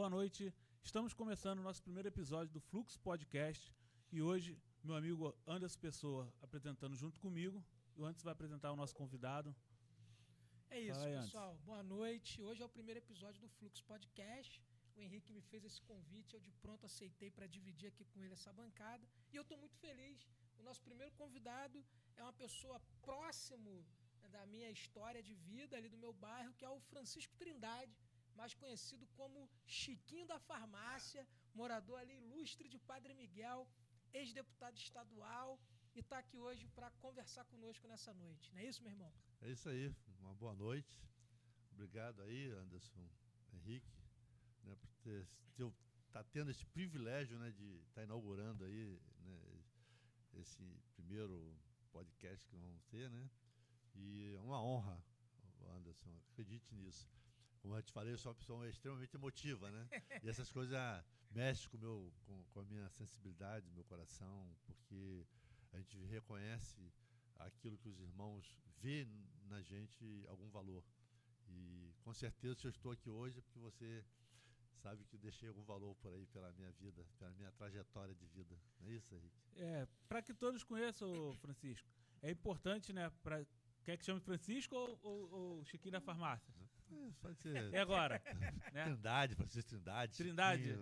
boa noite. Estamos começando o nosso primeiro episódio do Fluxo Podcast e hoje meu amigo Anderson Pessoa apresentando junto comigo. O Anderson vai apresentar o nosso convidado. É isso, aí, pessoal. Anderson. Boa noite. Hoje é o primeiro episódio do Fluxo Podcast. O Henrique me fez esse convite, eu de pronto aceitei para dividir aqui com ele essa bancada. E eu estou muito feliz. O nosso primeiro convidado é uma pessoa próximo da minha história de vida ali do meu bairro, que é o Francisco Trindade, mais conhecido como Chiquinho da Farmácia, morador ali ilustre de Padre Miguel, ex-deputado estadual, e está aqui hoje para conversar conosco nessa noite. Não é isso, meu irmão? É isso aí, uma boa noite. Obrigado aí, Anderson, Henrique, né, por tá tendo esse privilégio, né, de estar inaugurando aí, né, esse primeiro podcast que vamos ter, né? E é uma honra, Anderson, acredite nisso. Como eu te falei, eu sou uma pessoa extremamente emotiva, né? E essas coisas mexem com a minha sensibilidade, meu coração, porque a gente reconhece aquilo que os irmãos vêem na gente algum valor. E com certeza, se eu estou aqui hoje, é porque você sabe que eu deixei algum valor por aí pela minha vida, pela minha trajetória de vida. Não é isso, Henrique? Para que todos conheçam, Francisco, é importante, né? Quer que chame Francisco ou Chiquinho da Farmácia? Pode ser. É agora. Né? Trindade, Francisco Trindade. Trindade.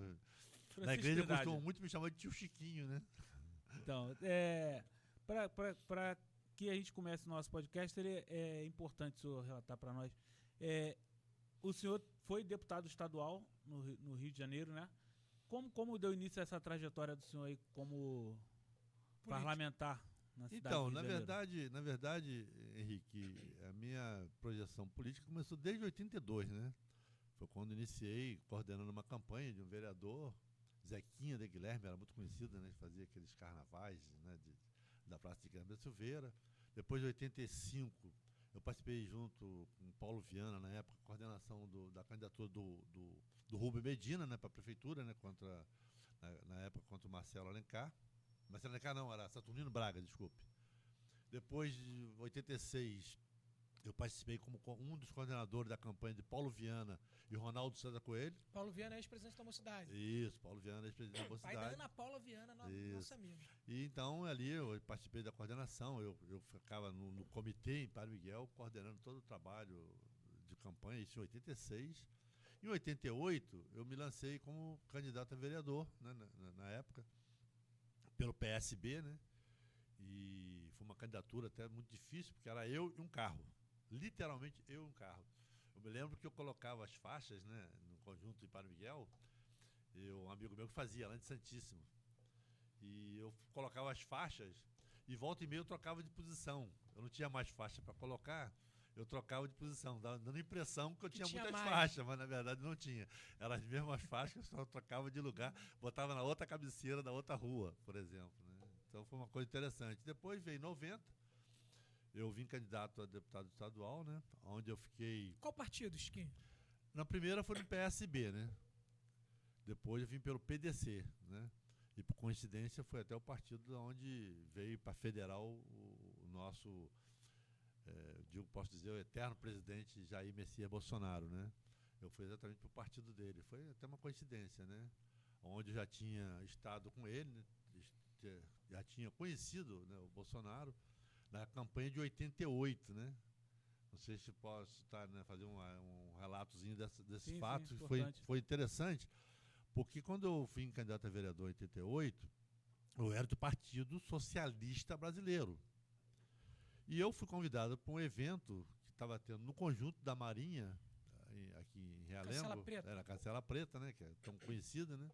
Na igreja costumam muito me chamar de tio Chiquinho, né? Então, para que a gente comece o nosso podcast, é importante o senhor relatar para nós. O senhor foi deputado estadual no Rio de Janeiro, né? Como deu início a essa trajetória do senhor aí como parlamentar na cidade então, do Rio de Janeiro? na verdade, Henrique, a minha projeção política começou desde 82, né? Foi quando iniciei coordenando uma campanha de um vereador, Zequinha de Guilherme, era muito conhecido, né? Fazia aqueles carnavais, né? Da Praça de Guilherme da Silveira. Depois de 85, eu participei junto com Paulo Viana, na época, coordenação da candidatura do Rubem Medina, né, para a prefeitura, né, na época contra o Marcelo Alencar. Marcelo Alencar não, era Saturnino Braga, desculpe. Depois de 86, eu participei como um dos coordenadores da campanha de Paulo Viana e Ronaldo César Coelho. Paulo Viana é ex-presidente da Mocidade. Isso, Paulo Viana é ex-presidente da Mocidade. Pai da Ana Paula Viana, nossa amiga. E então ali eu participei da coordenação, eu ficava no comitê em Padre Miguel, coordenando todo o trabalho de campanha, isso em 86. Em 88, eu me lancei como candidato a vereador, né, na época, pelo PSB, né? E foi uma candidatura até muito difícil, porque era eu e um carro. Literalmente eu e um carro. Eu me lembro que eu colocava as faixas, né, no conjunto de Padre Miguel, um amigo meu que fazia lá de Santíssimo. E eu colocava as faixas e volta e meia eu trocava de posição. Eu não tinha mais faixa para colocar, eu trocava de posição, dando a impressão que eu tinha muitas faixas, mas na verdade não tinha. Eram as mesmas faixas, eu só trocava de lugar, botava na outra cabeceira da outra rua, por exemplo, né? Então foi uma coisa interessante. Depois veio 90, eu vim candidato a deputado estadual, né? Onde eu fiquei... Qual partido, Chiquinho? Na primeira foi no PSB, né? Depois eu vim pelo PDC, né? E por coincidência foi até o partido onde veio para federal o nosso, posso dizer, o eterno presidente Jair Messias Bolsonaro, né? Eu fui exatamente para o partido dele. Foi até uma coincidência, né? Onde eu já tinha estado com ele, né? Já tinha conhecido, né, o Bolsonaro na campanha de 88, né? Não sei se posso fazer um relatozinho desse fato. Foi interessante, porque quando eu fui candidato a vereador em 88, eu era do Partido Socialista Brasileiro. E eu fui convidado para um evento que estava tendo no conjunto da Marinha, aqui em Realengo. Cancela Preta. Era a Cancela Preta, né? Que é tão conhecida, né?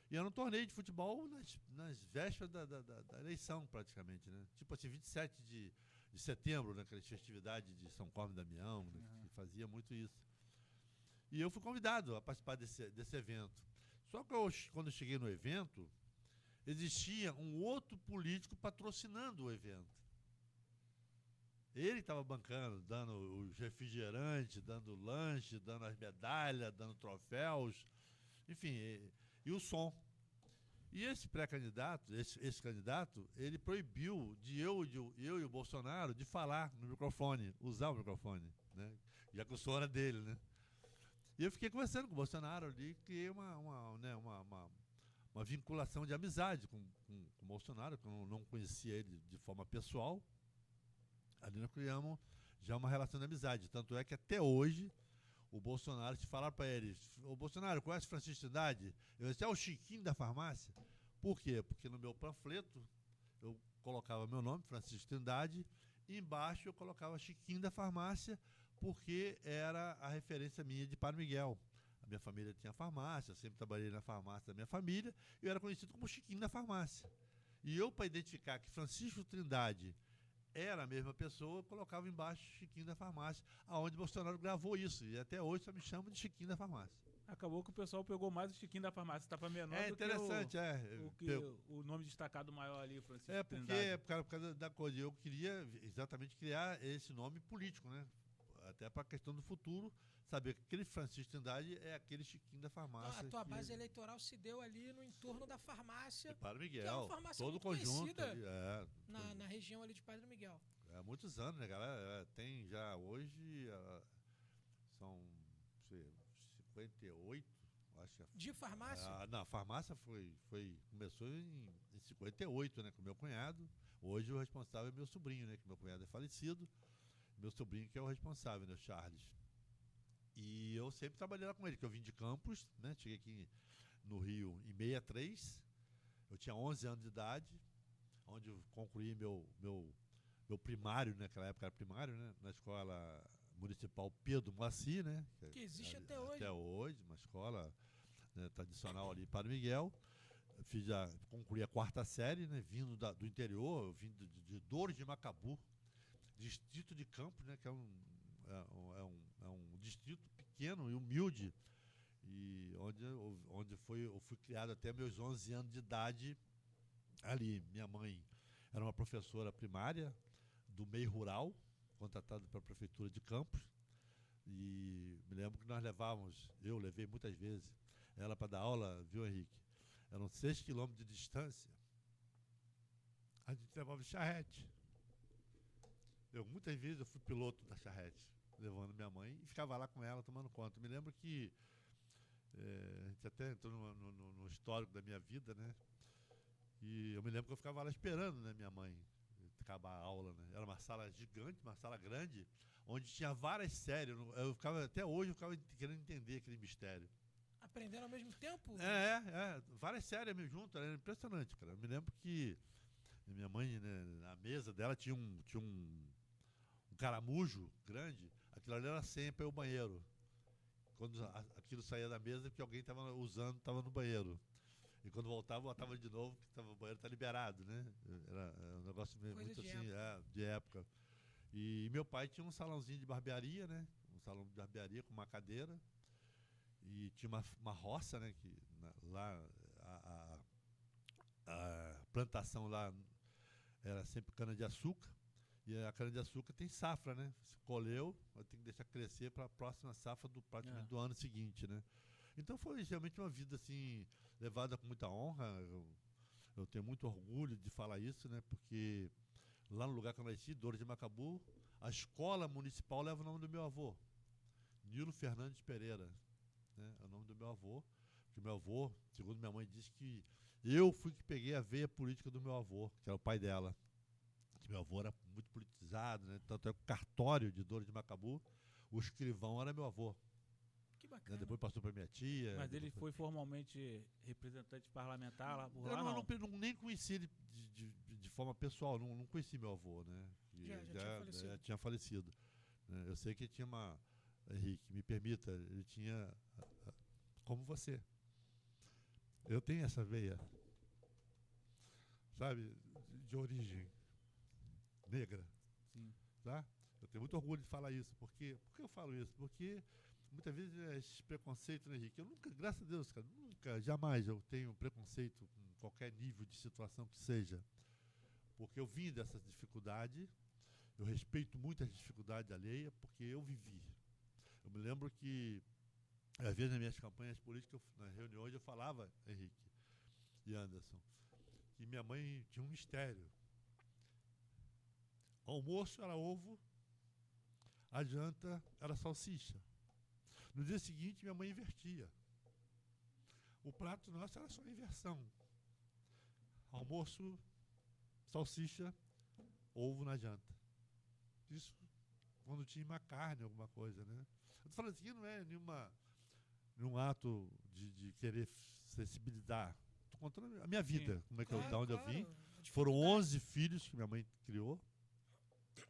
E era um torneio de futebol nas vésperas da eleição, praticamente, né? Tipo assim, 27 de setembro, naquela festividade de São Cosme e Damião, né? Que fazia muito isso. E eu fui convidado a participar desse evento. Só que quando eu cheguei no evento, existia um outro político patrocinando o evento. Ele estava bancando, dando os refrigerantes, dando lanche, dando as medalhas, dando troféus, enfim, e o som. E esse pré-candidato, esse candidato, ele proibiu eu e o Bolsonaro de falar no microfone, usar o microfone, né? Já que o som era dele, né? E eu fiquei conversando com o Bolsonaro ali, criei uma vinculação de amizade com o Bolsonaro, que eu não conhecia ele de forma pessoal. Ali nós criamos já uma relação de amizade. Tanto é que até hoje, o Bolsonaro, se falar para eles, o Bolsonaro conhece Francisco Trindade? Eu disse, é o Chiquinho da farmácia. Por quê? Porque no meu panfleto, eu colocava meu nome, Francisco Trindade, e embaixo eu colocava Chiquinho da farmácia, porque era a referência minha de Padre Miguel. A minha família tinha farmácia, eu sempre trabalhei na farmácia da minha família, e eu era conhecido como Chiquinho da farmácia. E eu, para identificar que Francisco Trindade era a mesma pessoa, eu colocava embaixo Chiquinho da farmácia, aonde Bolsonaro gravou isso, e até hoje só me chamam de Chiquinho da farmácia. Acabou que o pessoal pegou mais o Chiquinho da farmácia, estava menor do interessante, que o nome destacado maior ali, Francisco porque por causa da coisa, eu queria exatamente criar esse nome político, né? Até para a questão do futuro, saber que aquele Francisco Trindade é aquele Chiquinho da farmácia. Então, a tua base eleitoral se deu ali no entorno da farmácia. Padre Miguel, que é uma farmácia todo o conjunto. Ali, na região ali de Padre Miguel. Há muitos anos, né, galera? Tem já hoje, são 58, acho que. De farmácia? Não, a farmácia começou em 58, né, com meu cunhado. Hoje o responsável é meu sobrinho, né, que meu cunhado é falecido. Meu sobrinho que é o responsável, né, o Charles. E eu sempre trabalhei lá com ele, que eu vim de Campos, né, cheguei aqui no Rio em 63. Eu tinha 11 anos de idade, onde eu concluí meu primário, né, naquela época era primário, né, na escola municipal Pedro Moacir, né, que existe até hoje. Até hoje, uma escola, né, tradicional ali em Padre Miguel. Concluí a 4ª série, né, vindo do interior, eu vim de Dores de Macabu, distrito de Campos, né, que é um distrito pequeno e humilde, e onde eu fui criado até meus 11 anos de idade ali. Minha mãe era uma professora primária do meio rural, contratada pela prefeitura de Campos, e me lembro que eu levei muitas vezes ela para dar aula, viu, Henrique? Eram 6 quilômetros de distância, a gente levava charrete. Muitas vezes eu fui piloto da charrete, levando minha mãe, e ficava lá com ela, tomando conta. Me lembro que a gente até entrou no histórico da minha vida, né? E eu me lembro que eu ficava lá esperando, né, minha mãe acabar a aula, né? Era uma sala gigante, uma sala grande, onde tinha várias séries. Até hoje eu ficava querendo entender aquele mistério. Aprendendo ao mesmo tempo? Várias séries meio junto, era impressionante, cara. Eu me lembro que minha mãe, né, na mesa dela tinha um caramujo grande, aquilo ali era sempre o banheiro. Quando aquilo saía da mesa, porque alguém estava usando, estava no banheiro. E quando voltava de novo, porque o banheiro está liberado, né? Era um negócio muito assim, de época. E meu pai tinha um salãozinho de barbearia, né? Um salão de barbearia com uma cadeira. E tinha uma roça, né? Lá a plantação lá era sempre cana-de-açúcar. E a cana-de-açúcar tem safra, né? Se colheu, vai ter que deixar crescer para a próxima safra praticamente do ano seguinte, né? Então foi realmente uma vida assim, levada com muita honra. Eu tenho muito orgulho de falar isso, né? Porque lá no lugar que eu nasci, Dores de Macabu, a escola municipal leva o nome do meu avô, Nilo Fernandes Pereira, né? É o nome do meu avô, porque meu avô, segundo minha mãe, disse que eu fui que peguei a veia política do meu avô, que era o pai dela. Meu avô era muito politizado, né? Tanto é que o cartório de Dores de Macabu, o escrivão era meu avô. Que bacana. Depois passou para minha tia. Mas ele foi formalmente representante parlamentar lá por lá? Eu não nem conheci ele de forma pessoal, não conheci meu avô, né? Já tinha falecido. Eu sei que ele tinha Henrique, me permita, ele tinha, como você. Eu tenho essa veia, sabe, de origem negra. Sim. Tá? Eu tenho muito orgulho de falar isso. Por que eu falo isso? Porque muitas vezes esse preconceito, né, Henrique? Eu nunca, graças a Deus, cara, jamais eu tenho preconceito com qualquer nível de situação que seja. Porque eu vim dessa dificuldade, eu respeito muito as dificuldades alheias, porque eu vivi. Eu me lembro que, às vezes, nas minhas campanhas políticas, nas reuniões, eu falava, Henrique e Anderson, que minha mãe tinha um mistério. O almoço era ovo, a janta era salsicha. No dia seguinte, minha mãe invertia. O prato nosso era só inversão. Almoço, salsicha, ovo na janta. Isso quando tinha uma carne, alguma coisa, né? Eu tô falando assim, não é nenhum ato de querer sensibilizar. Tô contando a minha vida, Sim. como é que Claro, da onde eu claro, vim. a Foram dificuldade. 11 filhos que minha mãe criou.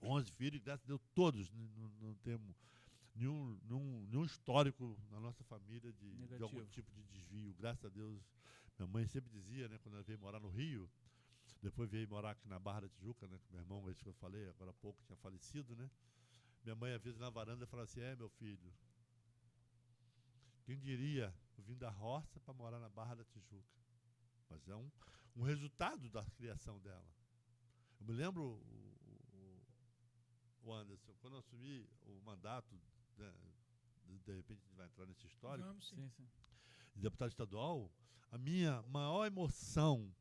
11 filhos, graças a Deus, todos. Não temos nenhum histórico na nossa família de algum Negativo. tipo de desvio. Graças a Deus. Minha mãe sempre dizia, né, quando ela veio morar no Rio, depois veio morar aqui na Barra da Tijuca, né, com meu irmão, esse que eu falei, agora há pouco tinha falecido, né? Minha mãe, às vezes, na varanda, falava assim, meu filho, quem diria eu vim da roça para morar na Barra da Tijuca? Mas é um resultado da criação dela. Eu me lembro, o Anderson, quando eu assumi o mandato, né, de repente a gente vai entrar nesse histórico, Vamos sim. Sim, sim. de deputado estadual, a minha maior emoção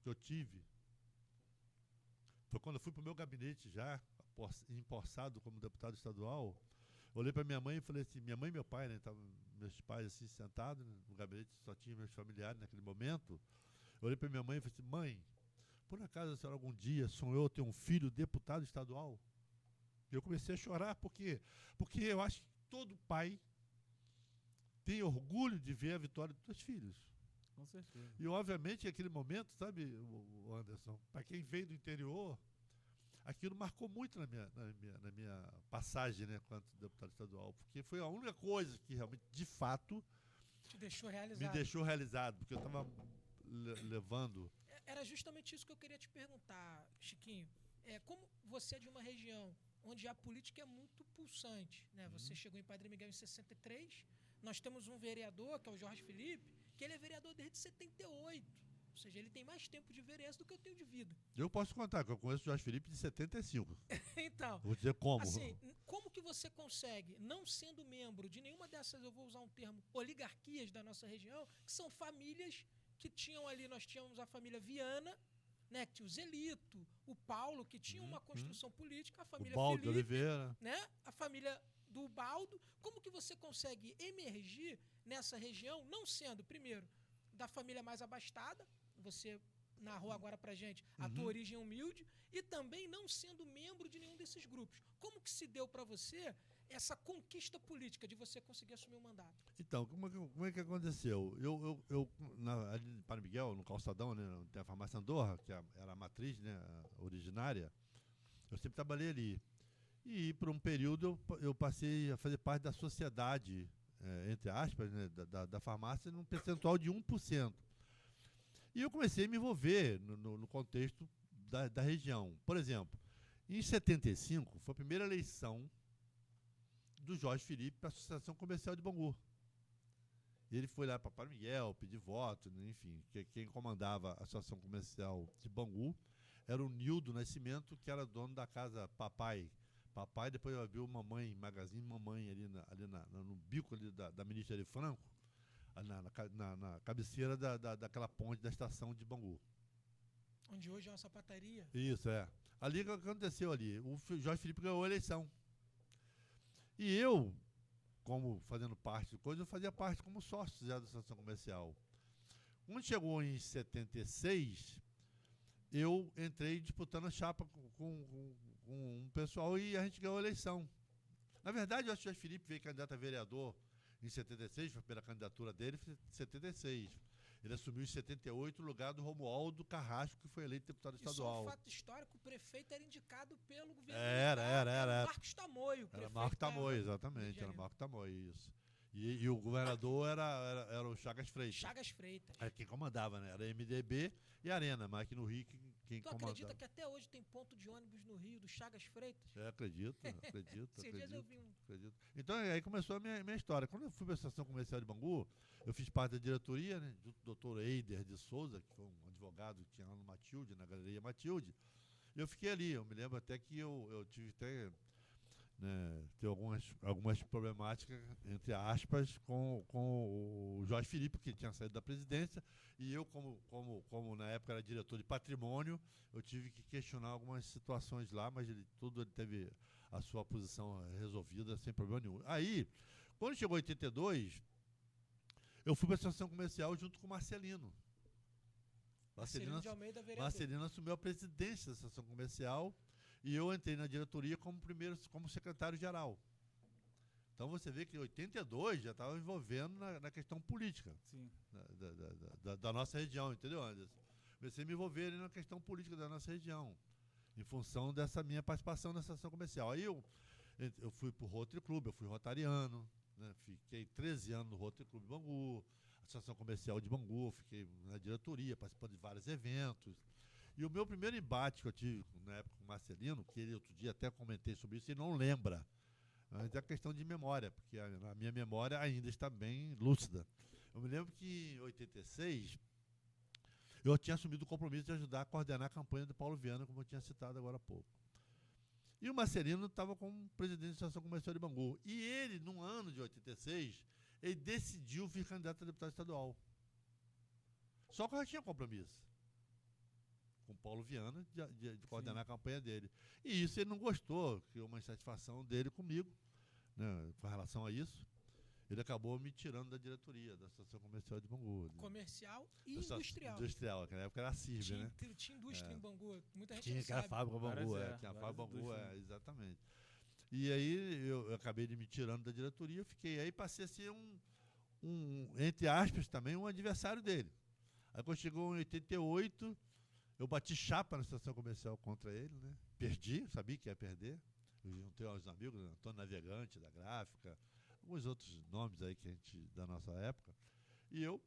que eu tive foi quando eu fui para o meu gabinete já, empossado como deputado estadual. Eu olhei para minha mãe e falei assim, minha mãe e meu pai, né, estavam meus pais assim sentados, né, no gabinete, só tinha meus familiares naquele momento. Eu olhei para minha mãe e falei assim, mãe, por acaso a senhora algum dia sonhou ter um filho deputado estadual? Eu comecei a chorar, porque eu acho que todo pai tem orgulho de ver a vitória dos seus filhos. Com certeza. E, obviamente, naquele momento, sabe, o Anderson, para quem veio do interior, aquilo marcou muito na minha passagem, né, quanto deputado estadual, porque foi a única coisa que realmente, de fato, Te deixou realizado. me deixou realizado, porque eu estava levando... Era justamente isso que eu queria te perguntar, Chiquinho. Como você é de uma região onde a política é muito pulsante, né? Você chegou em Padre Miguel em 63, nós temos um vereador, que é o Jorge Felipe, que ele é vereador desde 78. Ou seja, ele tem mais tempo de vereança do que eu tenho de vida. Eu posso contar que eu conheço o Jorge Felipe de 75. Então, Vou dizer como. assim, como que você consegue, não sendo membro de nenhuma dessas, eu vou usar um termo, oligarquias da nossa região, que são famílias que tinham ali, nós tínhamos a família Viana, né, que tinha o Zelito, o Paulo, que tinha uma construção política, a O família Baldo Felipe, Oliveira. né, a família do Baldo. Como que você consegue emergir nessa região, não sendo, primeiro, da família mais abastada, você narrou agora pra gente a tua origem humilde, e também não sendo membro de nenhum desses grupos. Como que se deu para você essa conquista política de você conseguir assumir o mandato? Então, como é que aconteceu? Eu ali em Padre Miguel, no Calçadão, né, tem a farmácia Andorra, que era a matriz, né, a originária, eu sempre trabalhei ali. E por um período eu passei a fazer parte da sociedade, entre aspas, né, da farmácia, num percentual de 1%. E eu comecei a me envolver no contexto da região. Por exemplo, em 75, foi a primeira eleição do Jorge Felipe para a Associação Comercial de Bangu. Ele foi lá para Padre Miguel, pedir voto, né, enfim, quem comandava a Associação Comercial de Bangu era o Nildo Nascimento, que era dono da casa Papai. Papai, depois abriu Mamãe, Magazine Mamãe, ali no bico ali da Ministra Ari Franco, na cabeceira daquela ponte da estação de Bangu. Onde hoje é uma sapataria. Isso, é. Ali o que aconteceu ali? O Jorge Felipe ganhou a eleição. E eu, como fazendo parte de coisa, eu fazia parte como sócio já da Associação Comercial. Quando chegou em 76, eu entrei disputando a chapa com um pessoal e a gente ganhou a eleição. Na verdade, eu acho que o Jorge Felipe veio candidato a vereador em 76, foi pela candidatura dele, foi em 76. Ele assumiu em 78 o lugar do Romualdo Carrasco, que foi eleito deputado estadual. E só um fato histórico, o prefeito era indicado pelo governo Era. Marcos Tamoio. Era Marco Tamoio, exatamente, era Marco Tamoio, isso. E o governador era o Chagas Freitas. Chagas Freitas. Era quem comandava, né? Era MDB e Arena, mas aqui no Rio quem Tu comandava. acredita que até hoje tem ponto de ônibus no Rio do Chagas Freitas? Acredito. Esses dias eu vi um. Acredito. Então aí começou a minha história. Quando eu fui para a Associação Comercial de Bangu, eu fiz parte da diretoria, né, do Dr. Eider de Souza, que foi um advogado que tinha lá no Matilde, na Galeria Matilde. E eu fiquei ali. Eu me lembro até que eu tive até... né, ter algumas problemáticas, entre aspas, com o Jorge Felipe, que tinha saído da presidência, e eu, como na época era diretor de patrimônio, eu tive que questionar algumas situações lá, mas ele teve a sua posição resolvida sem problema nenhum. Aí, Quando chegou 82, eu fui para a Associação Comercial junto com o Marcelino. Marcelino de Almeida, vereador. Marcelino assumiu a presidência da Associação Comercial e eu entrei na diretoria como secretário-geral. Então você vê que em 82 já estava envolvendo na questão política. Sim. Da nossa região, entendeu, Anderson? Comecei a me envolver na questão política da nossa região, em função dessa minha participação na Associação Comercial. Aí eu fui para o Rotary Club, eu fui rotariano, né? Fiquei 13 anos no Rotary Club de Bangu, Associação Comercial de Bangu, fiquei na diretoria, participando de vários eventos. E o meu primeiro embate que eu tive na época com o Marcelino, que ele outro dia até comentei sobre isso, ele não lembra. Mas é questão de memória, porque a minha memória ainda está bem lúcida. Eu me lembro que em 86, eu tinha assumido o compromisso de ajudar a coordenar a campanha do Paulo Viana, como eu tinha citado agora há pouco. E o Marcelino estava como presidente da Associação Comercial de Bangu. E ele, no ano de 86, ele decidiu vir candidato a deputado estadual. Só que eu já tinha compromisso com o Paulo Viana de coordenar a campanha dele. E isso ele não gostou, criou uma insatisfação dele comigo, né, com relação a isso. Ele acabou me tirando da diretoria da Associação Comercial de Bangu. Comercial e industrial. Industrial, naquela época era a CIRB, né? Tinha indústria em Bangu, muita gente tinha não aquela sabe. fábrica Bangu, tinha a várias fábrica Bangu, indústrias. exatamente. E aí eu acabei de me tirando da diretoria, eu fiquei aí, passei a ser entre aspas também, um adversário dele. Aí quando chegou em 88, eu bati chapa na Associação Comercial contra ele, né? Perdi, sabia que ia perder. Eu juntei uns amigos, Antônio Navegante, da Gráfica, alguns outros nomes aí que a gente, da nossa época. E eu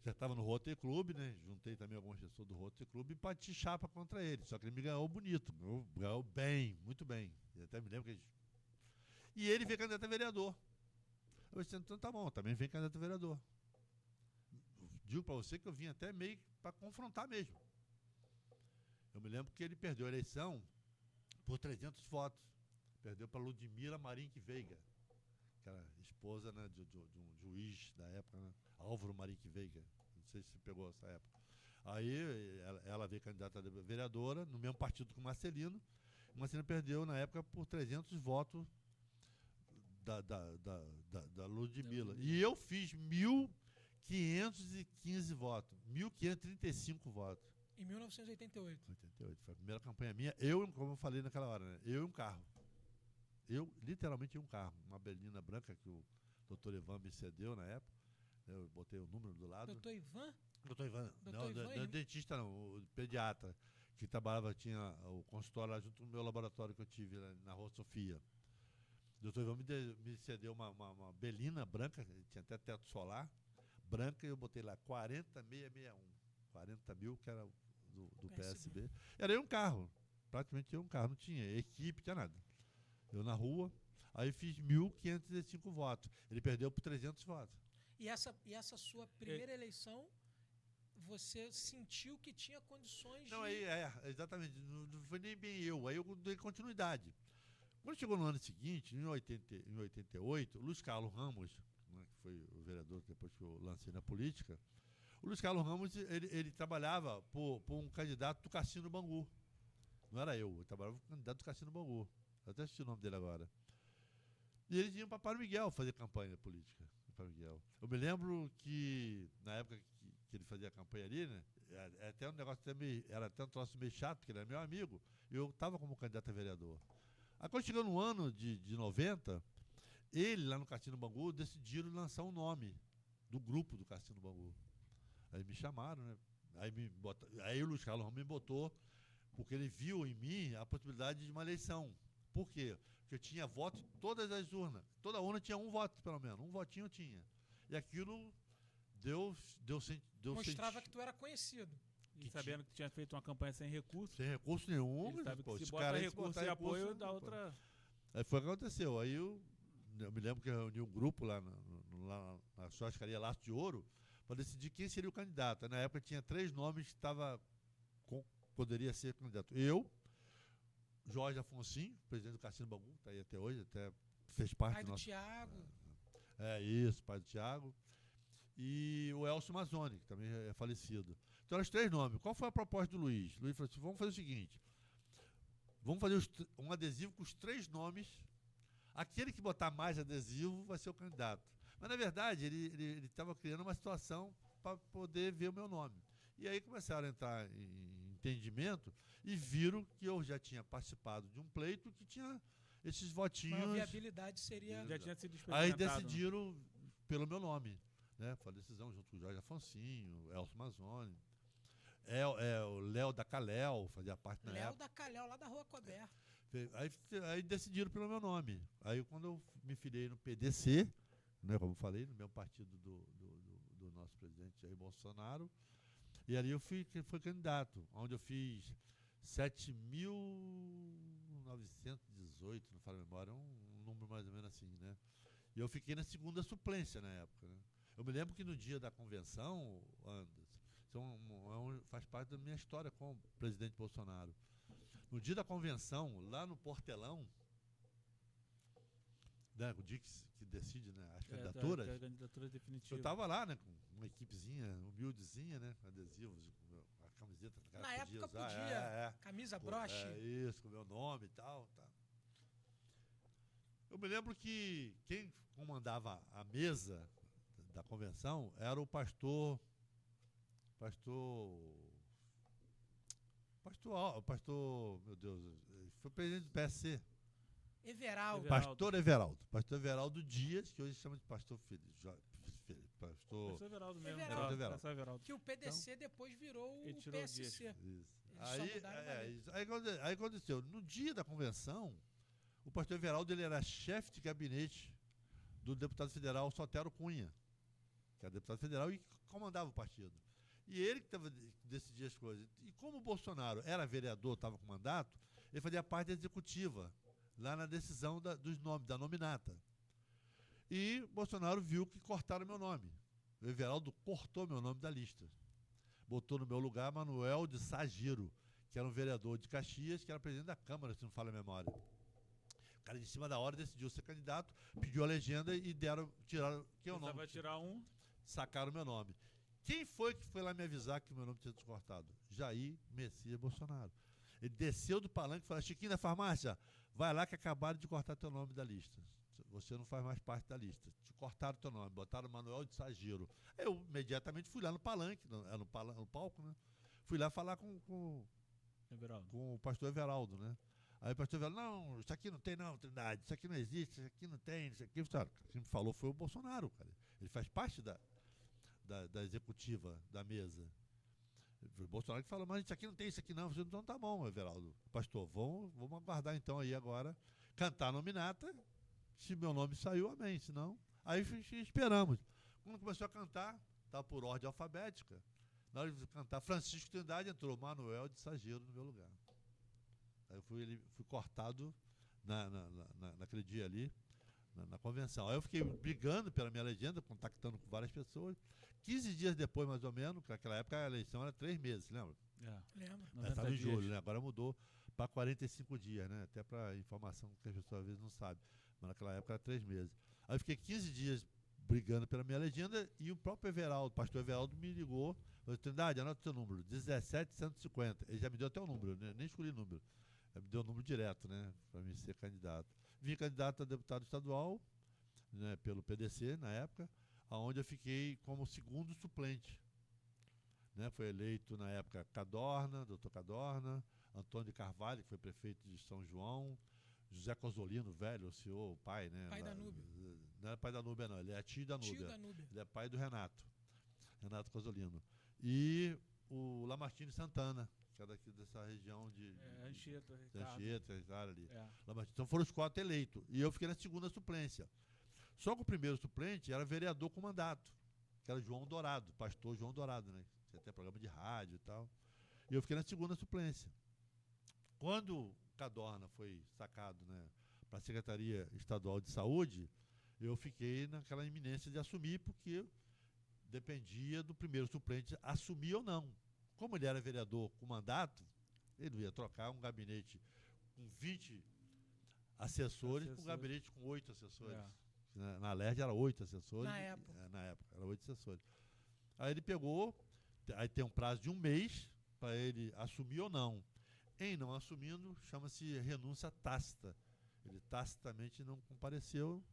já estava no Rotary Club, né? Juntei também algumas pessoas do Rotary Club e bati chapa contra ele. Só que ele me ganhou bonito, ganhou bem, muito bem. Eu até me lembro que ele... E ele veio candidato a vereador. Eu disse, então tá bom, também vem candidato a vereador. Digo para você que eu vim até meio para confrontar mesmo. Eu me lembro que ele perdeu a eleição por 300 votos. Perdeu para Ludmila Marinque Veiga, que era esposa, né, de um juiz da época, né, Álvaro Marinque Veiga. Não sei se você pegou essa época. Aí ela veio candidata a vereadora, no mesmo partido com o Marcelino. O Marcelino perdeu, na época, por 300 votos da Ludmila. E eu fiz 1.515 votos, 1.535 votos. Em 1988. 88, foi a primeira campanha minha. Como eu falei naquela hora, né? Eu e um carro. Eu, literalmente, um carro. Uma berlina branca que o doutor Ivan me cedeu na época. Eu botei o número do lado. Doutor Ivan? Doutor Ivan. Doutor Não, Ivan, não dentista não, o pediatra, que trabalhava, tinha o consultório lá junto no meu laboratório que eu tive lá na Rua Sofia. O doutor Ivan me cedeu uma berlina branca, tinha até teto solar, branca, e eu botei lá 40.661. 40 mil, que era do PSB. Era eu um carro, praticamente eu um carro, não tinha equipe, tinha nada. Eu na rua, aí fiz 1.505 votos. Ele perdeu por 300 votos. E essa sua primeira eleição, você sentiu que tinha condições não, de... aí exatamente, não foi nem bem eu, aí eu dei continuidade. Quando chegou no ano seguinte, em 88, o Luiz Carlos Ramos, né, que foi o vereador depois que eu lancei na política, o Luiz Carlos Ramos, ele trabalhava por um candidato do Cassino Bangu. Não era eu trabalhava com um candidato do Cassino Bangu. Eu até assisti o nome dele agora. E eles iam para Padre Miguel fazer campanha política. Miguel. Eu me lembro que, na época que ele fazia a campanha ali, né, até um negócio era até um troço meio chato, porque ele era meu amigo, e eu estava como candidato a vereador. Aí quando chegou no ano de 90, ele, lá no Cassino Bangu, decidiram lançar um nome do grupo do Cassino Bangu. Aí me chamaram, né? Aí o Luiz Carlos me botou, porque ele viu em mim a possibilidade de uma eleição. Por quê? Porque eu tinha voto em todas as urnas. Toda urna tinha um voto, pelo menos. Um votinho tinha. E aquilo mostrava que tu era conhecido. E sabendo que tinha feito uma campanha sem recurso. Sem recurso nenhum. Ele sabe que se bota recurso e apoio, dá outra... Aí foi o que aconteceu. Aí eu me lembro que eu reuni um grupo lá na churrascaria Laço de Ouro para decidir quem seria o candidato. Na época tinha 3 nomes que poderia ser candidato. Eu, Jorge Afonso, presidente do Cassino Bangu, está aí até hoje, até fez parte do nosso... Thiago. Isso, pai do Thiago. E o Elcio Mazzoni, que também é falecido. Então, eram os 3 nomes. Qual foi a proposta do Luiz? O Luiz falou assim, vamos fazer o seguinte, vamos fazer um adesivo com os 3 nomes, aquele que botar mais adesivo vai ser o candidato. Mas, na verdade, ele estava criando uma situação para poder ver o meu nome. E aí começaram a entrar em entendimento e viram que eu já tinha participado de um pleito que tinha esses votinhos. Mas a viabilidade seria... Já tinha sido Aí experimentado. decidiram pelo meu nome. Né? Foi a decisão junto com o Jorge Afonsinho, Elcio Mazzoni, o Léo da Calel, fazia parte na Léo época. da Calhau, lá da Rua Cober. Aí decidiram pelo meu nome. Aí quando eu me filiei no PDC, né, como eu falei, no mesmo partido do nosso presidente Jair Bolsonaro, e ali eu fui candidato, onde eu fiz 7.918, não falo a memória, um número mais ou menos assim, né? E eu fiquei na segunda suplência na época, né? Eu me lembro que no dia da convenção, Anderson, faz parte da minha história com o presidente Bolsonaro. No dia da convenção, lá no Portelão, né, o dia que decide, né, as candidaturas, A candidatura definitiva. eu estava lá, né, com uma equipezinha, humildezinha, né, com adesivos, a camiseta que o cara Na época usar, podia. Camisa, broche. isso, com o meu nome e tal, tá. Eu me lembro que quem comandava a mesa da convenção era o pastor, meu Deus, foi presidente do PSC. Everaldo. Pastor Everaldo Dias, que hoje chama de pastor Pastor Everaldo mesmo. Everaldo. Pastor Everaldo. Que o PDC depois virou Ele o tirou o PSC. Dias. Isso. Eles só mudaram a Isso. Aí aconteceu, no dia da convenção, o pastor Everaldo ele era chefe de gabinete do deputado federal Sotero Cunha, que era deputado federal e comandava o partido. E ele que decidia as coisas. E como o Bolsonaro era vereador, estava com mandato, ele fazia parte da executiva, lá na decisão dos nomes, da nominata. E Bolsonaro viu que cortaram meu nome. O Everaldo cortou meu nome da lista. Botou no meu lugar Manuel de Sagiro, que era um vereador de Caxias, que era presidente da Câmara, se não falha a memória. O cara, em cima da hora, decidiu ser candidato, pediu a legenda e tiraram que eu não. Vai tirar um. Sacaram meu nome. Quem foi que foi lá me avisar que o meu nome tinha descortado? Jair Messias Bolsonaro. Ele desceu do palanque e falou: Chiquinho da farmácia, vai lá que acabaram de cortar teu nome da lista. Você não faz mais parte da lista. Te cortaram teu nome, botaram Manuel de Sagiro. Eu imediatamente fui lá no palanque, no palco, né? Fui lá falar com o pastor Everaldo, né? Aí o pastor Everaldo, não, isso aqui não tem não, Trindade, isso aqui não existe, isso aqui não tem, isso aqui... Quem me falou foi o Bolsonaro, cara. Ele faz parte da executiva, da mesa. Foi o Bolsonaro que falou, mas isso aqui não tem, isso aqui não. Então tá bom, Everaldo. Pastor, vamos aguardar então aí agora, cantar a nominata. Se meu nome saiu, amém. Se não, aí esperamos. Quando começou a cantar, estava por ordem alfabética. Na hora de cantar Francisco Trindade, entrou Manuel de Sagiro no meu lugar. Aí fui cortado naquele dia ali, na convenção. Aí eu fiquei brigando pela minha legenda, contactando com várias pessoas. 15 dias depois, mais ou menos, porque naquela época a eleição era 3 meses, lembra? Lembro. Estava em julho, né? Agora mudou para 45 dias, né? Até para informação que as pessoas às vezes não sabem. Mas naquela época era 3 meses. Aí eu fiquei 15 dias brigando pela minha legenda e o próprio Everaldo, o pastor Everaldo, me ligou. Falei: Trindade, anota o seu número, 1750. Ele já me deu até o número, né? Nem escolhi o número. Ele me deu o número direto, né? Para mim ser candidato. Vim candidato a deputado estadual, né? Pelo PDC na época, onde eu fiquei como segundo suplente. Né? Foi eleito na época doutor Cadorna, Antônio de Carvalho, que foi prefeito de São João, José Cosolino, velho, o senhor, o pai, né? Pai da Núbia. Não é pai da Núbia, não, ele é tio da Núbia. Ele é pai do Renato Cosolino. E o Lamartine Santana, que é daqui dessa região de Anchieta, ali. É. Então foram os 4 eleitos. E eu fiquei na segunda suplência. Só que o primeiro suplente era vereador com mandato, que era João Dourado, pastor João Dourado, né? Tinha até programa de rádio e tal. E eu fiquei na segunda suplência. Quando o Cadorna foi sacado, né, para a Secretaria Estadual de Saúde, eu fiquei naquela iminência de assumir, porque dependia do primeiro suplente assumir ou não. Como ele era vereador com mandato, ele não ia trocar um gabinete com 20 assessores com um gabinete com 8 assessores. Na LERJ era 8 assessores. Na época era 8 assessores. Aí ele pegou, aí tem um prazo de 1 mês para ele assumir ou não. Em não assumindo, chama-se renúncia tácita. Ele tacitamente não compareceu.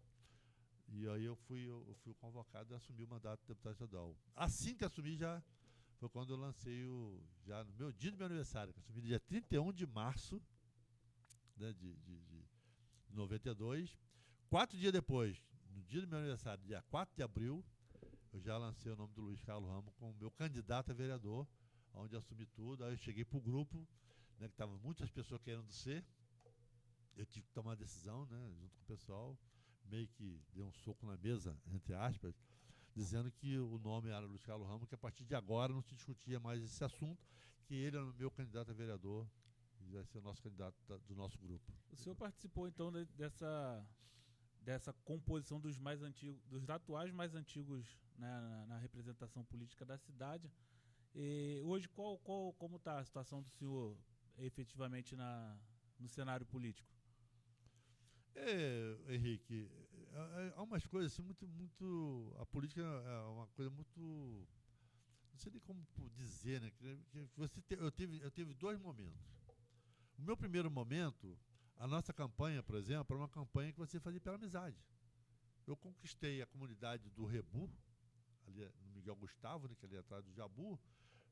E aí eu fui convocado a assumir o mandato de deputado estadual. Assim que assumi, já foi quando eu lancei já no meu dia do meu aniversário, que eu assumi no dia 31 de março, né, de 92. 4 dias depois, no dia do meu aniversário, dia 4 de abril, eu já lancei o nome do Luiz Carlos Ramos como meu candidato a vereador, onde assumi tudo. Aí eu cheguei para o grupo, né, que estavam muitas pessoas querendo ser. Eu tive que tomar uma decisão, né, junto com o pessoal, meio que dei um soco na mesa, entre aspas, dizendo que o nome era Luiz Carlos Ramos, que a partir de agora não se discutia mais esse assunto, que ele era o meu candidato a vereador e vai ser o nosso candidato do nosso grupo. O senhor participou, então, dessa composição dos mais antigos, dos atuais mais antigos, né, na representação política da cidade. E hoje, como está a situação do senhor efetivamente no cenário político? Henrique, há umas coisas assim muito. A política é uma coisa muito. Não sei nem como dizer, né? Eu tive 2 momentos. O meu primeiro momento, a nossa campanha, por exemplo, era uma campanha que você fazia pela amizade. Eu conquistei a comunidade do Rebu, ali no Miguel Gustavo, né, que é ali atrás do Jabu,